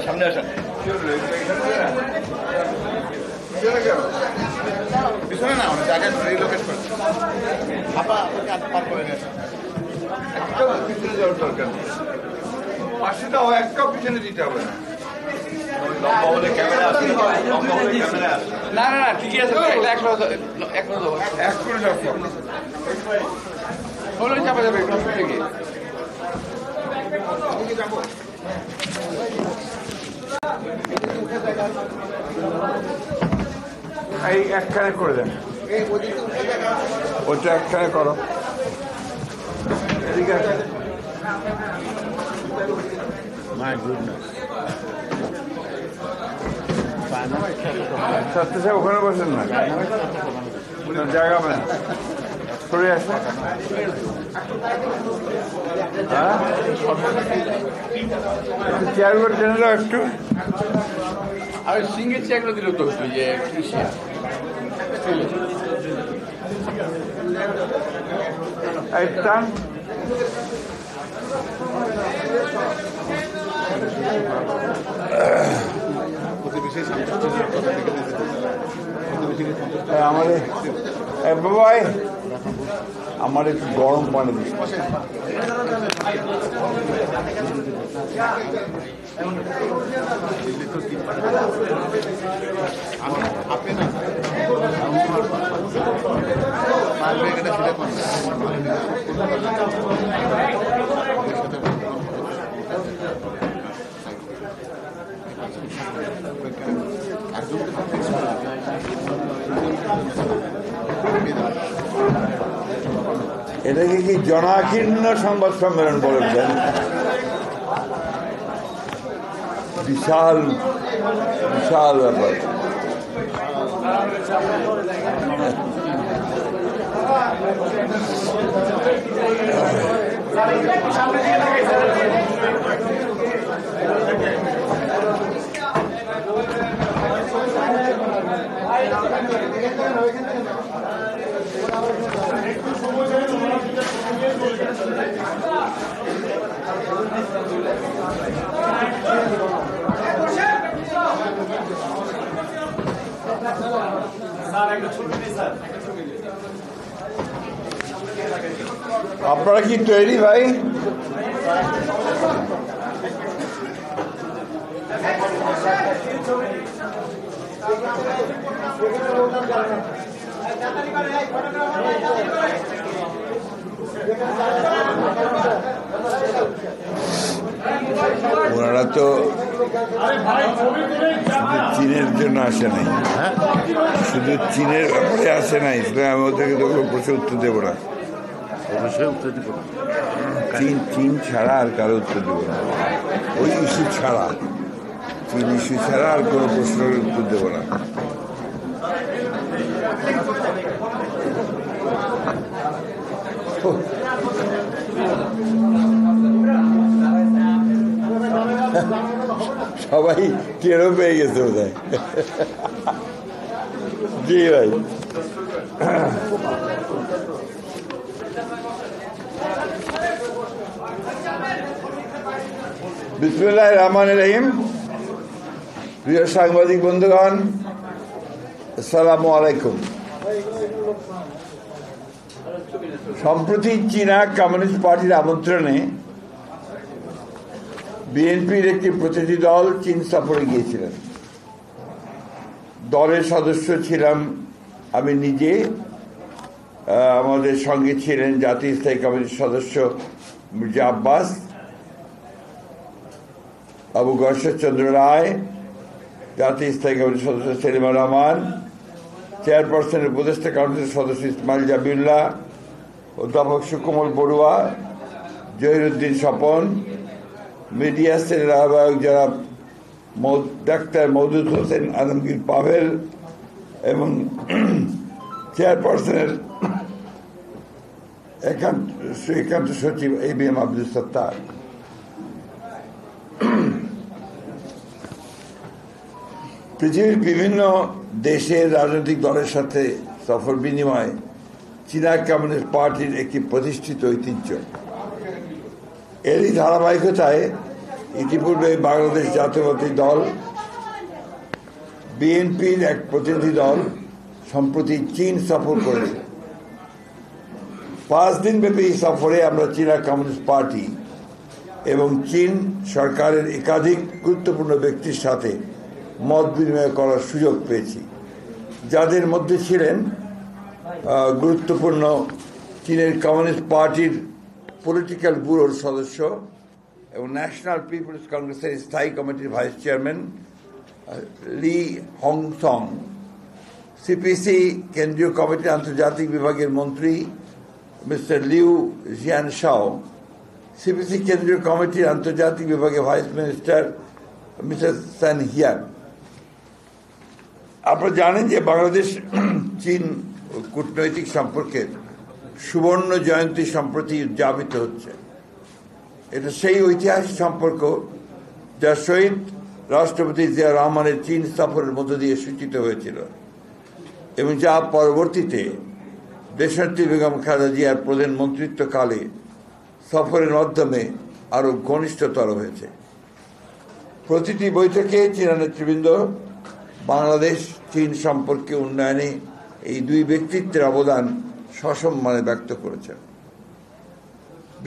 সামনে আসেন, পিছনে না অনেক জায়গায় রিলোকেট করে পার করে নিয়ে একটা পিছনে যাওয়ার দরকার নেই, পাশেটাও একটা পিছনে দিতে হবে না। লম্বা হলে ক্যামেরা আসে, লম্বা হলে ক্যামেরা আসে না। না না ঠিকই আছে, এক করে যাও হলো চাপা যাবে থেকে এই একখানে করে দেন, ওটা একখানে করো। ঠিক আছে, মাই গুডনেস। ছাত্র সাহেব ওখানে বসেন না, জায়গা পাবেন, সরে আসে। হ্যাঁ চেয়ারগুলো টেনে দাও একটু, আর সিঙ্গের চেয়ারগুলো দিল তো হতো যে টান। আমাদের বাবাই আমার একটু গরম পানি দিচ্ছে। এটাকে কি জনাকীর্ণ সংবাদ সম্মেলন বলেছেন? বিশাল বিশাল ব্যাপার। আপনারা কি তৈরি ভাই? ওনারা তো চীনের জন্য আসে নাই, শুধু চীনের ব্যাপারে আসে নাই, আমি ওদেরকে তো প্রশ্ন উত্তর দেবো না। চীন ছাড়া আর কারো উত্তর দেবো না, ওই ইস্যু ছাড়া, চীন ইস্যু ছাড়া আর কোনো প্রশ্নের উত্তর দেবো না। সবাই টেরও পেয়ে গেছে বোধ হয়। জি ভাই, বিসমিল্লাহির রহমানির রহিম। প্রিয় সাংবাদিক বন্ধুগণ, আসসালামু আলাইকুম। সম্প্রতি চীনা কমিউনিস্ট পার্টির আমন্ত্রণে বিএনপির একটি প্রতিনিধি দল চীন সফরে গিয়েছিলেন। দলের সদস্য ছিলাম আমি নিজে, আমাদের সঙ্গে ছিলেন জাতীয় স্থায়ী কমিটির সদস্য মির্জা আব্বাস, আবু গর্ষচন্দ্র রায়, জাতীয় স্থায়ী কমিটির সদস্য সেলিমা রহমান, চেয়ারপারসনের উপদেষ্টা কাউন্সিলের সদস্য ইসমাইল জাবিউল্লাহ, অধ্যাপক সুকোমল বড়ুয়া, জহিরুদ্দিন স্বপন, মিডিয়া সেলের আহ্বায়ক যারা ডাক্তার মওদুদ হোসেন আলমগীর পাভেল এবং চেয়ারপারসনের একান্ত সচিব ABM আব্দুল সত্তার। পৃথিবীর বিভিন্ন দেশের রাজনৈতিক দলের সাথে সফর বিনিময় চীনা কমিউনিস্ট পার্টির একটি প্রতিষ্ঠিত ঐতিহ্য। এরই ধারাবাহিকতায় ইতিপূর্বে বাংলাদেশ জাতীয়তাবাদী দল বিএনপির এক প্রতিনিধি দল সম্প্রতি চীন সফর করেছে। 5 দিনব্যাপী সফরে আমরা চীনা কমিউনিস্ট পার্টি এবং চীন সরকারের একাধিক গুরুত্বপূর্ণ ব্যক্তির সাথে মত বিনিময় করার সুযোগ পেয়েছি, যাদের মধ্যে ছিলেন গুরুত্বপূর্ণ চীনের কমিউনিস্ট পার্টির পলিটিক্যাল ব্যুরোর সদস্য এবং ন্যাশনাল পিপলস কংগ্রেসের স্থায়ী কমিটির ভাইস চেয়ারম্যান লি হংসং, সিপিসি কেন্দ্রীয় কমিটির আন্তর্জাতিক বিভাগের মন্ত্রী মিস্টার লিউ জিয়ানশাও, সিপিসি কেন্দ্রীয় কমিটির আন্তর্জাতিক বিভাগের ভাইস মিনিস্টার মিসেস সান হিয়ান। আপনারা জানেন যে বাংলাদেশ চীন কূটনৈতিক সম্পর্কের সুবর্ণ জয়ন্তী সম্প্রতি উদযাপিত হচ্ছে। এটা সেই ঐতিহাসিক সম্পর্ক যা শহীদ রাষ্ট্রপতি জিয়া রহমানের চীন সফরের মধ্য দিয়ে সূচিত হয়েছিল এবং যা পরবর্তীতে দেশনেত্রী বেগম খালেদা জিয়ার প্রধানমন্ত্রিত্বকালে সফরের মাধ্যমে আরো ঘনিষ্ঠতর হয়েছে। প্রতিটি বৈঠকে চীনা নেতৃবৃন্দ বাংলাদেশ চীন সম্পর্কে উন্নয়নে এই দুই ব্যক্তিত্বের অবদান সসম্মানে ব্যক্ত করেছেন।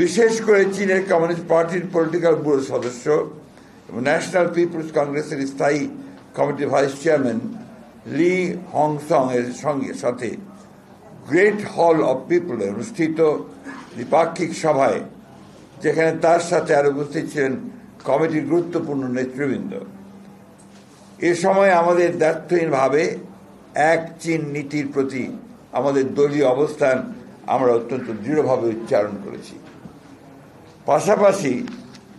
বিশেষ করে চীনের কমিউনিস্ট পার্টির পলিটিক্যাল ব্যুরোর সদস্য এবং ন্যাশনাল পিপলস কংগ্রেসের স্থায়ী কমিটির ভাইস চেয়ারম্যান লি হংসং এর সাথে গ্রেট হল অব পিপলে অনুষ্ঠিত দ্বিপাক্ষিক সভায়, যেখানে তার সাথে আরো উপস্থিত ছিলেন কমিটির গুরুত্বপূর্ণ নেতৃবৃন্দ, এ সময় আমাদের দ্ব্যর্থহীনভাবে এক চীন নীতির প্রতি আমাদের দলীয় অবস্থান আমরা অত্যন্ত দৃঢ়ভাবে উচ্চারণ করেছি। পাশাপাশি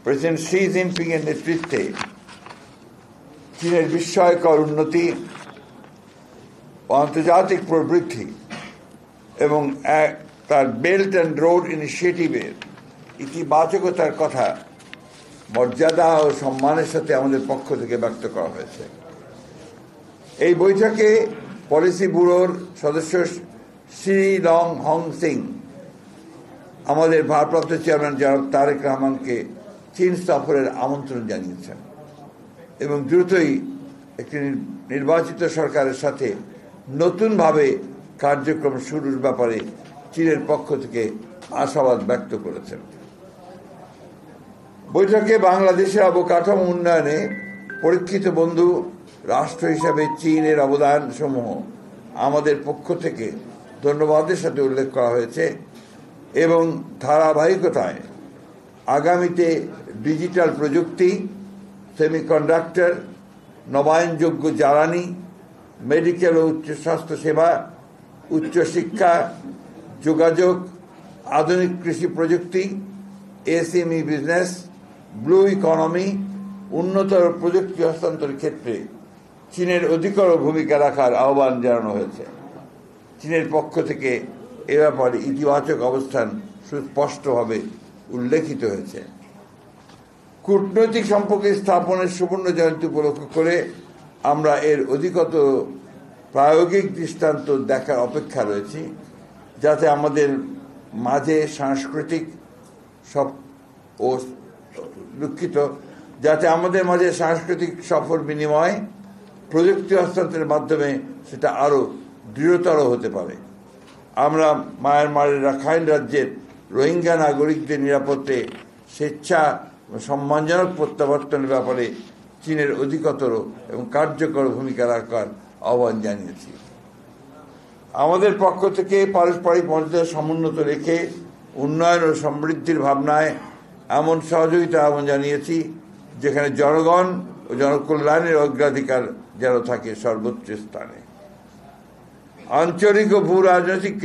প্রেসিডেন্ট শি জিনপিং এর নেতৃত্বে চীনের বিস্ময়কর উন্নতি ও আন্তর্জাতিক প্রবৃদ্ধি এবং তার বেল্ট অ্যান্ড রোড ইনিশিয়েটিভের ইতিবাচকতার কথা মর্যাদা ও সম্মানের সাথে আমাদের পক্ষ থেকে ব্যক্ত করা হয়েছে। এই বৈঠকে পলিসি ব্যুরোর সদস্য শ্রী লং হং সিং আমাদের ভারপ্রাপ্ত চেয়ারম্যান জনাব তারেক রহমানকে চীন সফরের আমন্ত্রণ জানিয়েছেন এবং দ্রুতই একটি নির্বাচিত সরকারের সাথে নতুনভাবে কার্যক্রম শুরুর ব্যাপারে চীনের পক্ষ থেকে আশাবাদ ব্যক্ত করেছেন। বৈঠকে বাংলাদেশের অবকাঠামো উন্নয়নে পরীক্ষিত বন্ধু রাষ্ট্র হিসাবে চীনের অবদান সমূহ আমাদের পক্ষ থেকে ধন্যবাদের সাথে উল্লেখ করা হয়েছে এবং ধারাবাহিকতায় আগামীতে ডিজিটাল প্রযুক্তি, সেমিকন্ডাক্টর, নবায়নযোগ্য জ্বালানি, মেডিকেল ও উচ্চ স্বাস্থ্য সেবা, উচ্চশিক্ষা, যোগাযোগ, আধুনিক কৃষি প্রযুক্তি, এসএমই বিজনেস, ব্লু ইকোনমি, উন্নতর প্রযুক্তি হস্তান্তরের ক্ষেত্রে চীনের অধিকতর ভূমিকা রাখার আহ্বান জানানো হয়েছে। চীনের পক্ষ থেকে এ ব্যাপারে ইতিবাচক অবস্থান সুস্পষ্টভাবে উল্লেখিত হয়েছে। কূটনৈতিক সম্পর্ক স্থাপনের সুবর্ণ জয়ন্তী উপলক্ষ করে আমরা এর অধিকতর প্রায়োগিক দৃষ্টান্ত দেখার অপেক্ষা রয়েছি, যাতে আমাদের মাঝে সাংস্কৃতিক সফর বিনিময়, প্রযুক্তি হস্তান্তরের মাধ্যমে সেটা আরো দৃঢ়তর হতে পারে। আমরা মায়ানমারের রাখাইন রাজ্যের রোহিঙ্গা নাগরিকদের নিরাপত্তে স্বেচ্ছা সম্মানজনক প্রত্যাবর্তনের ব্যাপারে চীনের অধিকতর এবং কার্যকর ভূমিকা রাখার আহ্বান জানিয়েছি। আমাদের পক্ষ থেকে পারস্পরিক মর্যাদা সমুন্নত রেখে উন্নয়ন ও সমৃদ্ধির ভাবনায় এমন সহযোগিতা আহ্বান জানিয়েছি যেখানে জনগণ ও জনকল্যাণের অগ্রাধিকার যেন থাকে সর্বোচ্চ স্থানে। আঞ্চলিক ও ভূ রাজনৈতিক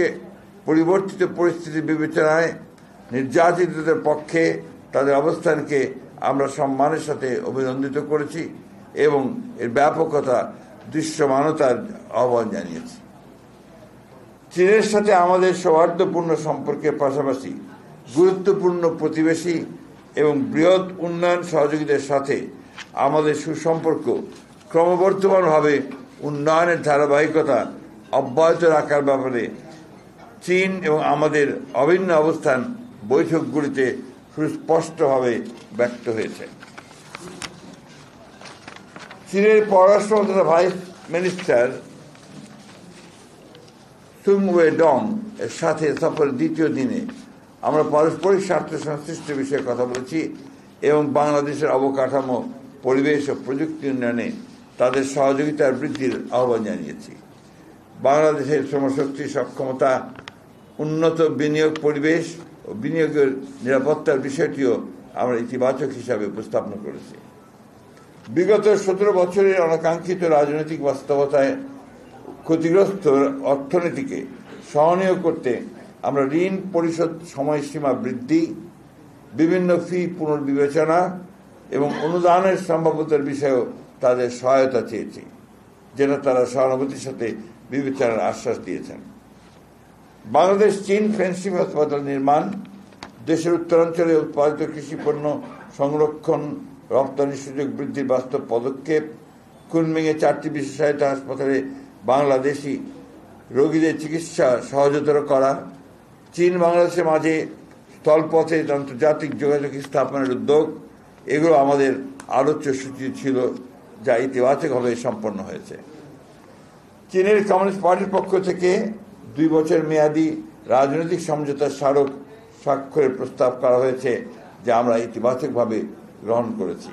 পরিবর্তিত পরিস্থিতি বিবেচনায় নির্যাতিতদের পক্ষে তাদের অবস্থানকে আমরা সম্মানের সাথে অভিনন্দিত করেছি এবং এর ব্যাপকতা দৃশ্যমানতার আহ্বান জানিয়েছি। চীনের সাথে আমাদের সৌহার্দ্যপূর্ণ সম্পর্কের পাশাপাশি গুরুত্বপূর্ণ প্রতিবেশী এবং বৃহৎ উন্নয়ন সহযোগীদের সাথে আমাদের সুসম্পর্ক ক্রমবর্ধমানভাবে উন্নয়নের ধারাবাহিকতা অব্যাহত রাখার ব্যাপারে চীন এবং আমাদের অভিন্ন অবস্থান বৈঠকগুলিতে সুস্পষ্টভাবে ব্যক্ত হয়েছে। চীনের পররাষ্ট্র মন্ত্রণালয়ের ভাইস মিনিস্টার সুং ওয়েডং এর সাথে সফরের দ্বিতীয় দিনে আমরা পারস্পরিক স্বার্থ সংশ্লিষ্ট বিষয়ে কথা বলেছি এবং বাংলাদেশের অবকাঠামো, পরিবেশ ও প্রযুক্তি উন্নয়নে তাদের সহযোগিতার বৃদ্ধির আহ্বান জানিয়েছি। বাংলাদেশের শ্রমশক্তি সক্ষমতা, উন্নত বিনিয়োগ পরিবেশ ও বিনিয়োগের নিরাপত্তার বিষয়টিও আমরা ইতিবাচক হিসাবে উপস্থাপন করেছি। বিগত 17 বছরের অনাকাঙ্ক্ষিত রাজনৈতিক বাস্তবতায় ক্ষতিগ্রস্ত অর্থনীতিকে সহনীয় করতে আমরা ঋণ পরিশোধ সময়সীমা বৃদ্ধি, বিভিন্ন ফি পুনর্বিবেচনা এবং অনুদানের সম্ভাব্যতার বিষয়েও তাদের সহায়তা চেয়েছি, যেটা তারা সহানুভূতির সাথে বিবেচনার আশ্বাস দিয়েছেন। বাংলাদেশ চীন ফেন্সিং হাসপাতাল নির্মাণ, দেশের উত্তরাঞ্চলে উৎপাদিত কৃষিপণ্য সংরক্ষণ, রপ্তানির সুযোগ বৃদ্ধির বাস্তব পদক্ষেপ, কুনমিংয়ে 4টি বিশেষায়িত হাসপাতালে বাংলাদেশি রোগীদের চিকিৎসা সহজতর করা, চীন বাংলাদেশের মাঝে স্থলপথে আন্তর্জাতিক যোগাযোগ স্থাপনের উদ্যোগ, এগুলো আমাদের আলোচ্য সূচি ছিল, যা ইতিবাচকভাবে সম্পন্ন হয়েছে। চীনের কমিউনিস্ট পার্টির পক্ষ থেকে 2 বছর মেয়াদী রাজনৈতিক সমঝোতার স্মারক স্বাক্ষরের প্রস্তাব করা হয়েছে, যা আমরা ইতিবাচকভাবে গ্রহণ করেছি।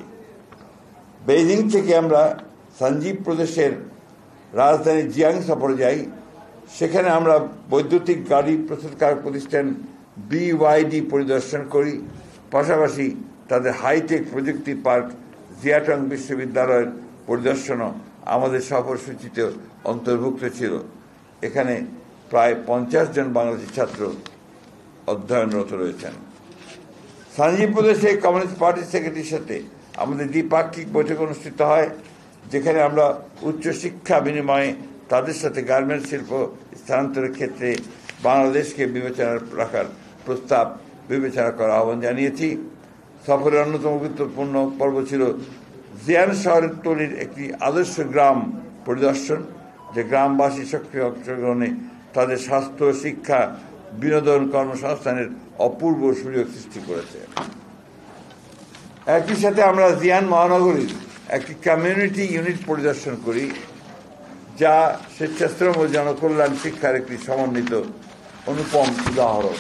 বেইজিং থেকে আমরা সানজিব প্রদেশের রাজধানী জিয়াং সফরে যাই। সেখানে আমরা বৈদ্যুতিক গাড়ি প্রস্তুতকারক প্রতিষ্ঠান BYD পরিদর্শন করি। পাশাপাশি তাদের হাইটেক প্রযুক্তি পার্ক জিয়াটং বিশ্ববিদ্যালয়ের পরিদর্শনও আমাদের সফরসূচিতে অন্তর্ভুক্ত ছিল। এখানে প্রায় 50 জন বাংলাদেশি ছাত্র অধ্যয়নরত রয়েছেন। সানজিব প্রদেশে কমিউনিস্ট পার্টির সেক্রেটারির সাথে আমাদের দ্বিপাক্ষিক বৈঠক অনুষ্ঠিত হয়, যেখানে আমরা উচ্চশিক্ষা বিনিময়ে তাদের সাথে গার্মেন্টস শিল্প স্থানান্তরের ক্ষেত্রে বাংলাদেশকে বিবেচনা রাখার প্রস্তাব বিবেচনা করার আহ্বান জানিয়েছি। সফরের অন্যতম গুরুত্বপূর্ণ পর্ব ছিল জিয়ান শহরের তৈরির একটি আদর্শ গ্রাম পরিদর্শন, যে গ্রামবাসী সক্রিয় অংশগ্রহণে তাদের স্বাস্থ্য, শিক্ষা, বিনোদন, কর্মসংস্থানের অপূর্ব সুযোগ সৃষ্টি করেছে। একই সাথে আমরা জিয়ান মহানগরীর একটি কমিউনিটি ইউনিট পরিদর্শন করি, যা স্বেচ্ছাশ্রম ও জনকল্যাণ শিক্ষার একটি সমন্বিত অনুপম উদাহরণ।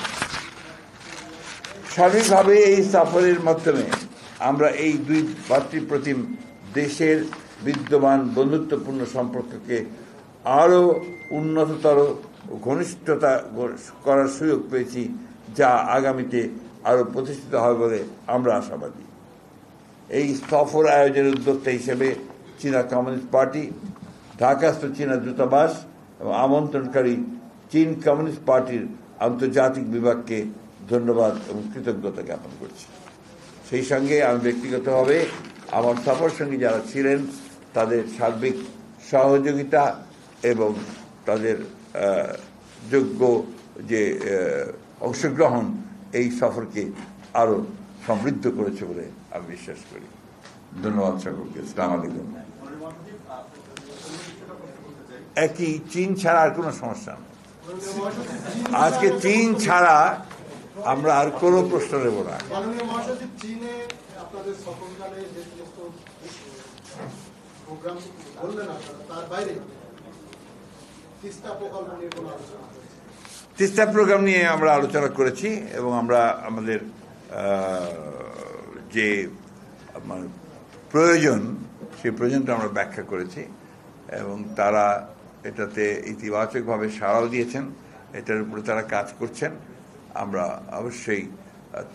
সার্বিকভাবে এই সফরের মাধ্যমে আমরা এই 2 ভাতৃপ্রতিম দেশের বিদ্যমান বন্ধুত্বপূর্ণ সম্পর্ককে আরও উন্নততর ও ঘনিষ্ঠতা করার সুযোগ পেয়েছি, যা আগামীতে আরও প্রতিষ্ঠিত হবে বলে আমরা আশাবাদী। এই সফর আয়োজনের উদ্যোক্তা হিসেবে চীনা কমিউনিস্ট পার্টি, ঢাকাস্থ চীনা দূতাবাস এবং আমন্ত্রণকারী চীন কমিউনিস্ট পার্টির আন্তর্জাতিক বিভাগকে ধন্যবাদ এবং কৃতজ্ঞতা জ্ঞাপন করছি। সেই সঙ্গে আমি ব্যক্তিগতভাবে আমার সফর সঙ্গী যারা ছিলেন তাদের সার্বিক সহযোগিতা এবং তাদের যোগ্য যে অংশগ্রহণ এই সফরকে আরও সমৃদ্ধ করেছে বলে আমি বিশ্বাস করি। ধন্যবাদ সকলকে। আসসালামু আলাইকুম। একই চীন ছাড়া আর কোনো সমস্যা নেই। আজকে চীন ছাড়া আমরা আর কোনো প্রশ্ন নেব না। তিস্তা প্রোগ্রাম নিয়ে আমরা আলোচনা করেছি এবং আমরা আমাদের যে প্রয়োজন সেই প্রয়োজনটা আমরা ব্যাখ্যা করেছি এবং তারা এটাতে ইতিবাচকভাবে সাড়াও দিয়েছেন। এটার উপরে তারা কাজ করছেন। আমরা অবশ্যই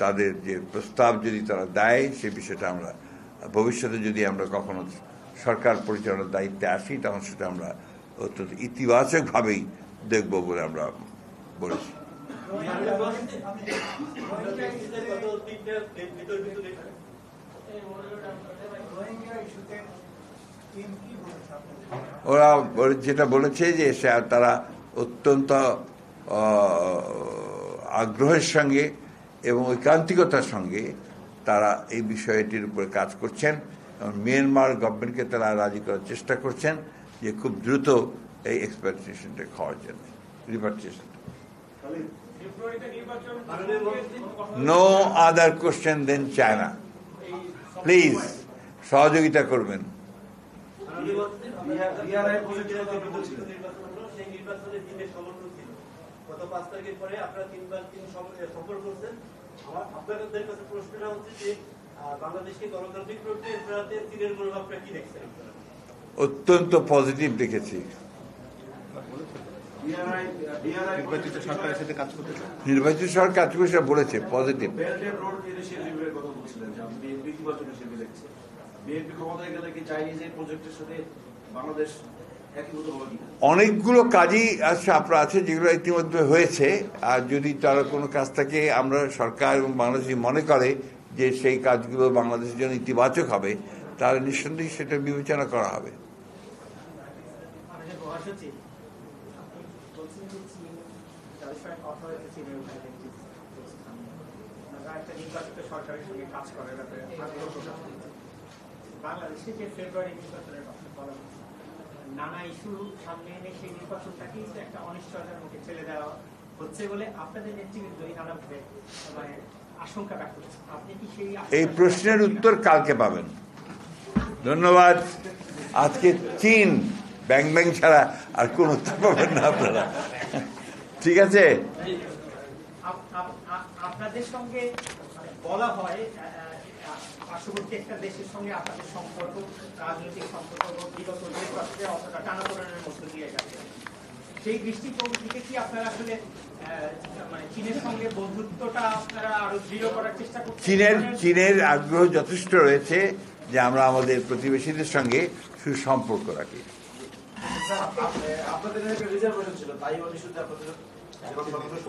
তাদের যে প্রস্তাব যদি তারা দেয় সেই বিষয়টা আমরা ভবিষ্যতে যদি আমরা কখনো সরকার পরিচালনার দায়িত্বে আসি তখন সেটা আমরা অত্যন্ত ইতিবাচকভাবেই দেখব বলে আমরা বলেছি। ওরা যেটা বলেছে যে তারা অত্যন্ত আগ্রহের সঙ্গে এবং ঐকান্তিকতার সঙ্গে তারা এই বিষয়টির উপরে কাজ করছেন এবং মিয়ানমার গভর্নমেন্টকে তারা রাজি করার চেষ্টা করছেন যে খুব দ্রুত এই এক্সপেক্টেশনটা খাওয়ার জন্য রিপার্টেশনটা। No other question than China. Please, সহযোগিতা করবেন। গত 5 তারিখের পরে আপনারা 3 সফর করছেন। আপনাদের কাছে প্রশ্নটা হচ্ছে যে বাংলাদেশকে গণতান্ত্রিক প্রক্রিয়ায় ফেরাতে চীনের মনোভাবটা কি দেখছেন? অত্যন্ত পজিটিভ দেখেছি। নির্বাচিত সরকারের সাথে কাজ করতে চান? নির্বাচিত সরকার কাজ করছে বলেছে পজিটিভ। অনেকগুলো কাজই আছে যেগুলো ইতিমধ্যে হয়েছে, আর যদি তারা কোনো কাজ থাকে আমরা সরকার এবং বাংলাদেশ মনে করে যে সেই কাজগুলো বাংলাদেশের জন্য ইতিবাচক হবে, তাহলে নিঃসন্দেহে সেটা বিবেচনা করা হবে। বাংলাদেশে যে ফেব্রুয়ারি নির্বাচনের কথা বলা হচ্ছে, নানা ইস্যু সামনে এনে সেই নির্বাচনটাকে একটা অনিশ্চয়তার মুখে ঠেলে দেওয়া হচ্ছে বলে আপনাদের নেতৃবৃন্দ নানাভাবে মানে আশঙ্কা ব্যক্ত করছে। আপনি কি সেই এই প্রশ্নের উত্তর কালকে পাবেন। ধন্যবাদ। আজকে চীন ব্যাং ব্যাং ছাড়া আর কোন উত্তর পাবেন না আপনারা। ঠিক আছে। আপনাদের সঙ্গে বলা হয় পার্শ্ববর্তী একটা দেশের সঙ্গে আপনাদের সম্পর্ক, রাজনৈতিক সম্পর্ক বিগত নির্বাচনে অতটা টানাপোড়েনের মধ্য দিয়ে গেছে। সেই দৃষ্টিকোণ থেকে কি আপনারা আসলে মানে চীনের সঙ্গে বন্ধুত্বটা আপনারা আরো দৃঢ় করার চেষ্টা করছেন? চীনের আগ্রহ যথেষ্ট রয়েছে যে আমরা আমাদের প্রতিবেশীদের সঙ্গে সুসম্পর্ক রাখি।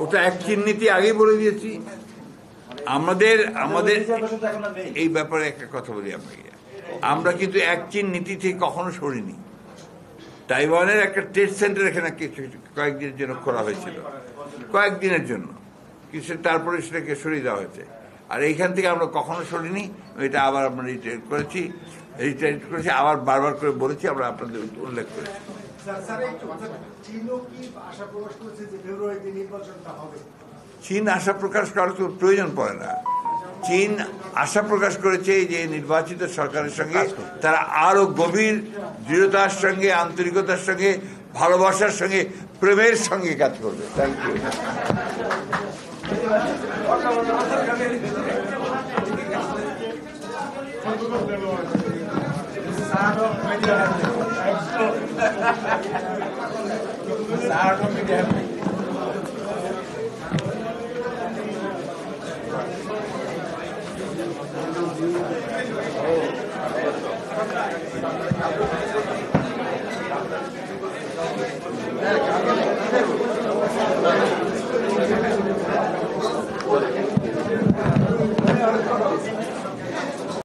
ওটা এক চীন নীতি আগেই বলে দিয়েছি। আমাদের এই ব্যাপারে একটা কথা বলি আপনাকে, আমরা কিন্তু এক চীন নীতি থেকে কখনো সরিনি। তাইওয়ানের একটা ট্রেড সেন্টার এখানে কয়েকদিনের জন্য খোলা হয়েছিল, কয়েকদিনের জন্য, কিন্তু তারপরে সেটাকে সরিয়ে দেওয়া হয়েছে। আর এইখান থেকে আমরা কখনো সরিনি। এটা আবার আমরা রিটায়ার করেছি, আবার বারবার করে বলেছি, আমরা আপনাদের উল্লেখ করেছি। চীন আশা প্রকাশ করার তো প্রয়োজন পড়ে না। চীন আশা প্রকাশ করেছে যে নির্বাচিত সরকারের সঙ্গে তারা আরো গভীর দৃঢ়তার সঙ্গে, আন্তরিকতার সঙ্গে, ভালোবাসার সঙ্গে, প্রেমের সঙ্গে কাজ করবে। Thank you. Oh.